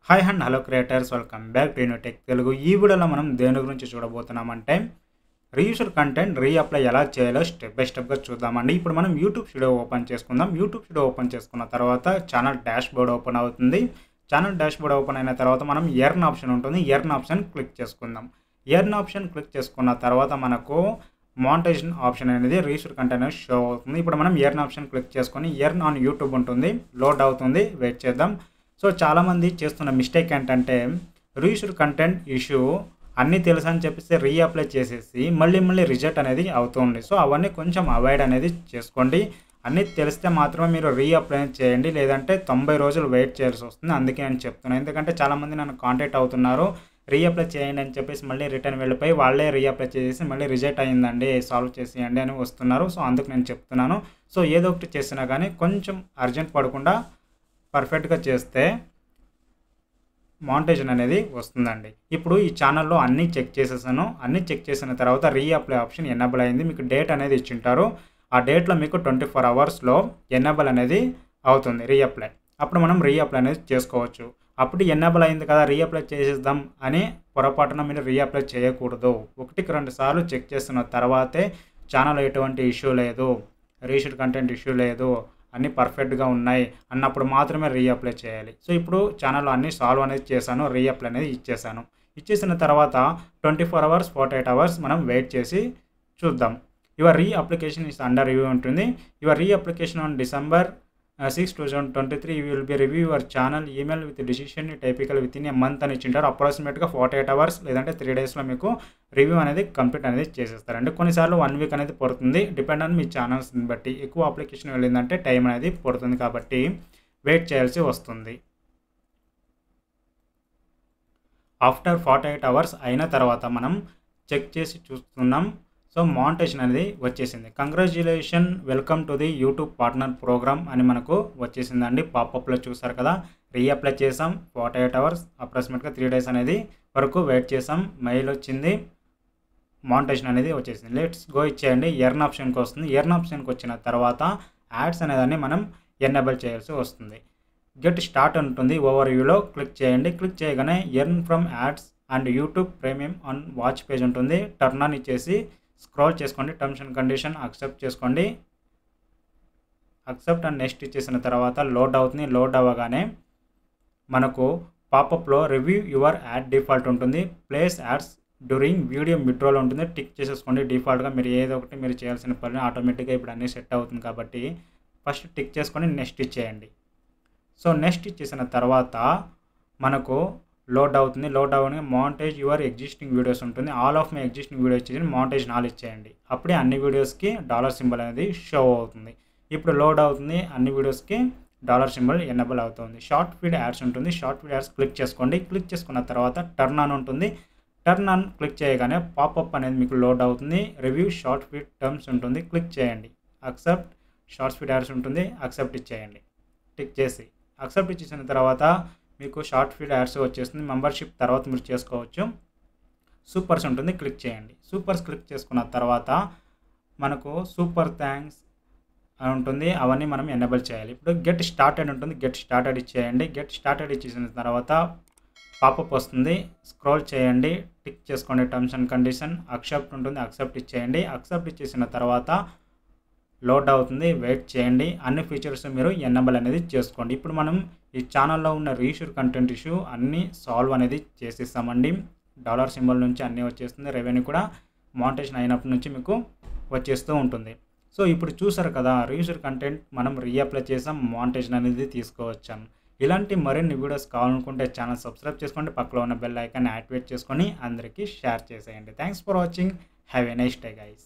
Hi and hello creators, welcome back to Unitech Telugu. ఈ వీడియోలో మనం దేని గురించి చూడబోతున్నామంటే రీయూస్డ్ కంటెంట్ రీఅప్లై ఎలా చేయాలో స్టెప్ బై స్టెప్గా చూద్దామండి. ఇప్పుడు మనం యూట్యూబ్ స్టూడియో ఓపెన్ చేసుకుందాం. యూట్యూబ్ స్టూడియో ఓపెన్ చేసుకున్న తర్వాత ఛానల్ డాష్ బోర్డ్ ఓపెన్ అవుతుంది. ఛానల్ డాష్ బోర్డ్ ఓపెన్ అయిన తర్వాత మనం ఎర్న్ ఆప్షన్ ఉంటుంది. ఎర్న్ ఆప్షన్ క్లిక్ చేసుకుందాం. ఎర్న్ ఆప్షన్ క్లిక్ చేసుకున్న తర్వాత మనకు మానిటైజేషన్ ఆప్షన్ అనేది రీయూస్డ్ కంటెంట్ అనేది షో అవుతుంది. ఇప్పుడు మనం ఎర్న్ ఆప్షన్ క్లిక్ చేసుకొని ఎర్న్ ఆన్ యూట్యూబ్ ఉంటుంది, లోడ్ అవుతుంది, వెయిట్ చేద్దాం. సో చాలామంది చేస్తున్న మిస్టేక్ ఏంటంటే రీయూస్డ్ కంటెంట్ ఇష్యూ అన్నీ తెలుసు అని చెప్పేసి రీఅప్లై చేసేసి మళ్ళీ రిజెక్ట్ అనేది అవుతుంది. సో అవన్నీ కొంచెం అవాయిడ్ అనేది చేసుకోండి. అన్నీ తెలిస్తే మాత్రమే మీరు రీఅప్లై చేయండి, లేదంటే 90 రోజులు వెయిట్ చేయాల్సి వస్తుంది. అందుకే నేను చెప్తున్నాను. ఎందుకంటే చాలామంది నన్ను కాంటాక్ట్ అవుతున్నారు, రీఅప్లై చేయండి అని చెప్పేసి మళ్ళీ రిటర్న్ వెళ్ళిపోయి వాళ్ళే రీఅప్లై చేసి మళ్ళీ రిజెక్ట్ అయ్యిందండి, సాల్వ్ చేసేయండి అని వస్తున్నారు. సో అందుకు నేను చెప్తున్నాను. సో ఏదో ఒకటి చేసినా కానీ కొంచెం అర్జెంట్ పడకుండా పర్ఫెక్ట్గా చేస్తే మానిటైజేషన్ అనేది వస్తుందండి. ఇప్పుడు ఈ ఛానల్లో అన్నీ చెక్ చేసేసాను. అన్నీ చెక్ చేసిన తర్వాత రీఅప్లై ఆప్షన్ ఎనేబుల్ అయింది. మీకు డేట్ అనేది ఇచ్చింటారు. ఆ డేట్లో మీకు 24 అవర్స్లో ఎనేబుల్ అనేది అవుతుంది రీఅప్లై. అప్పుడు మనం రీఅప్లై అనేది చేసుకోవచ్చు. అప్పుడు ఎనేబుల్ అయింది కదా, రీఅప్లై చేసేద్దాం అని పొరపాటున మీరు రీఅప్లై చేయకూడదు. 1-2 సార్లు చెక్ చేసిన తర్వాతే ఛానల్ ఎటువంటి ఇష్యూ లేదు, రీయూస్డ్ కంటెంట్ ఇష్యూ లేదు, అన్నీ పర్ఫెక్ట్గా ఉన్నాయి అన్నప్పుడు మాత్రమే రీఅప్లై చేయాలి. సో ఇప్పుడు ఛానల్లో అన్నీ సాల్వ్ అనేది చేశాను, రీఅప్లై అనేది ఇచ్చేసాను. ఇచ్చేసిన తర్వాత 24 అవర్స్ 48 అవర్స్ మనం వెయిట్ చేసి చూద్దాం. Your re application is under review ఉంటుంది. Your re application on December 6, 2023 you will be review your channel email with decision typical within a month అని ఇచ్చింటారు. అప్రాక్సిమేట్గా 48 అవర్స్ లేదంటే 3 డేస్లో మీకు రివ్యూ అనేది కంప్లీట్ అనేది చేసేస్తారండి. కొన్నిసార్లు 1 వీక్ అనేది పడుతుంది, డిపెండ్ ఆన్ మీ ఛానల్స్ని బట్టి. ఎక్కువ అప్లికేషన్ వెళ్ళిందంటే టైం అనేది పడుతుంది, కాబట్టి వెయిట్ చేయాల్సి వస్తుంది. ఆఫ్టర్ 48 అవర్స్ అయిన తర్వాత మనం చెక్ చేసి చూస్తున్నాం. సో మానిటైజేషన్ అనేది వచ్చేసింది. Congratulation, welcome to the YouTube partner program అని మనకు వచ్చేసిందండి. పాపప్లో చూసారు కదా, రీఅప్లై చేసాం. 48 అవర్స్ అప్రాక్సిమేట్గా 3 డేస్ అనేది వరకు వెయిట్ చేసాం. మెయిల్ వచ్చింది, మానిటైజేషన్ అనేది వచ్చేసింది. లెట్స్ గో ఇచ్చేయండి. ఎర్న్ ఆప్షన్కి వస్తుంది. ఎర్న్ ఆప్షన్కి వచ్చిన తర్వాత యాడ్స్ అనేదాన్ని మనం ఎనేబుల్ చేయాల్సి వస్తుంది. గెట్ స్టార్ట్ ఉంటుంది. ఓవర్ వ్యూలో క్లిక్ చేయండి. క్లిక్ చేయగానే earn from ads and YouTube premium on watch page ఉంటుంది. టర్న్ ఆన్ ఇచ్చేసి స్క్రోల్ చేసుకోండి. టర్మ్స్ అండ్ కండిషన్ యాక్సెప్ట్ చేసుకోండి. యాక్సెప్ట్ అండ్ నెక్స్ట్ ఇచ్చేసిన తర్వాత లోడ్ అవుతుంది. లోడ్ అవ్వగానే మనకు పాపప్లో రివ్యూ యువర్ యాడ్ డిఫాల్ట్ ఉంటుంది. Place ads during video mid-roll ఉంటుంది. టిక్ చేసేసుకోండి. డిఫాల్ట్గా మీరు ఏదో ఒకటి మీరు చేయాల్సిన పని ఆటోమేటిక్గా ఇప్పుడు అన్నీ సెట్ అవుతుంది కాబట్టి ఫస్ట్ టిక్ చేసుకొని నెక్స్ట్ ఇచ్చేయండి. సో నెక్స్ట్ ఇచ్చేసిన తర్వాత మనకు లోడ్ అవుతుంది. లోడ్ అవ్వగానే మానిటైజ్ యువర్ ఎగ్జిస్టింగ్ వీడియోస్ ఉంటుంది. All of my existing video ఇచ్చేసి మానిటైజ్ ఆల్ ఇచ్చేయండి. అప్పుడే అన్ని వీడియోస్కి డాలర్ సింబల్ అనేది షో అవుతుంది. ఇప్పుడు లోడ్ అవుతుంది. అన్ని వీడియోస్కి డాలర్ సింబల్ ఎనేబుల్ అవుతుంది. షార్ట్ ఫీడ్ యాడ్స్ ఉంటుంది. షార్ట్ ఫీడ్ యాడ్స్ క్లిక్ చేసుకోండి. క్లిక్ చేసుకున్న తర్వాత టర్న్ ఆన్ ఉంటుంది. టర్న్ ఆన్ క్లిక్ చేయగానే పాపప్ అనేది మీకు లోడ్ అవుతుంది. రివ్యూ షార్ట్ ఫీడ్ టర్మ్స్ ఉంటుంది. క్లిక్ చేయండి. యాక్సెప్ట్ షార్ట్ ఫీడ్ యాడ్స్ ఉంటుంది. యాక్సెప్ట్ ఇచ్చేయండి. టిక్ చేసి యాక్సెప్ట్ ఇచ్చేసిన తర్వాత మీకు షార్ట్ ఫీడ్ యాడ్స్ వచ్చేస్తుంది. మెంబర్షిప్ తర్వాత మీరు చేసుకోవచ్చు. సూపర్స్ ఉంటుంది. క్లిక్ చేయండి. సూపర్స్ క్లిక్ చేసుకున్న తర్వాత మనకు సూపర్ థ్యాంక్స్ అని ఉంటుంది. అవన్నీ మనం ఎనేబుల్ చేయాలి. ఇప్పుడు గెట్ స్టార్టెడ్ ఉంటుంది. గెట్ స్టార్టెడ్ ఇచ్చేయండి. గెట్ స్టార్టెడ్ ఇచ్చేసిన తర్వాత పాపప్ వస్తుంది. స్క్రోల్ చేయండి. టిక్ చేసుకోండి. టర్మ్స్ అండ్ కండిషన్ యాక్సెప్ట్ ఉంటుంది. యాక్సెప్ట్ ఇచ్చేయండి. యాక్సెప్ట్ ఇచ్చేసిన తర్వాత లోడ్ అవుతుంది. వెయిట్ చేయండి. అన్ని ఫీచర్స్ మీరు ఎనేబుల్ అనేది చేసుకోండి. ఇప్పుడు మనం ఈ ఛానల్లో ఉన్న రీయూస్డ్ కంటెంట్ ఇష్యూ అన్నీ సాల్వ్ అనేది చేసేస్తామండి. డాలర్ సింబల్ నుంచి అన్నీ వచ్చేస్తుంది. రెవెన్యూ కూడా మానిటైజేషన్ అయినప్పటి నుంచి మీకు వచ్చేస్తూ ఉంటుంది. సో ఇప్పుడు చూసారు కదా, రీయూస్డ్ కంటెంట్ మనం రీఅప్లై చేసాం, మానిటైజేషన్ అనేది తీసుకోవచ్చాం. ఇలాంటి మరిన్ని వీడియోస్ కావాలనుకుంటే ఛానల్ సబ్స్క్రైబ్ చేసుకోండి. పక్కలో ఉన్న బెల్ ఐకాన్ యాక్టివేట్ చేసుకొని అందరికీ షేర్ చేసేయండి. Thanks for watching. Have a nice day guys.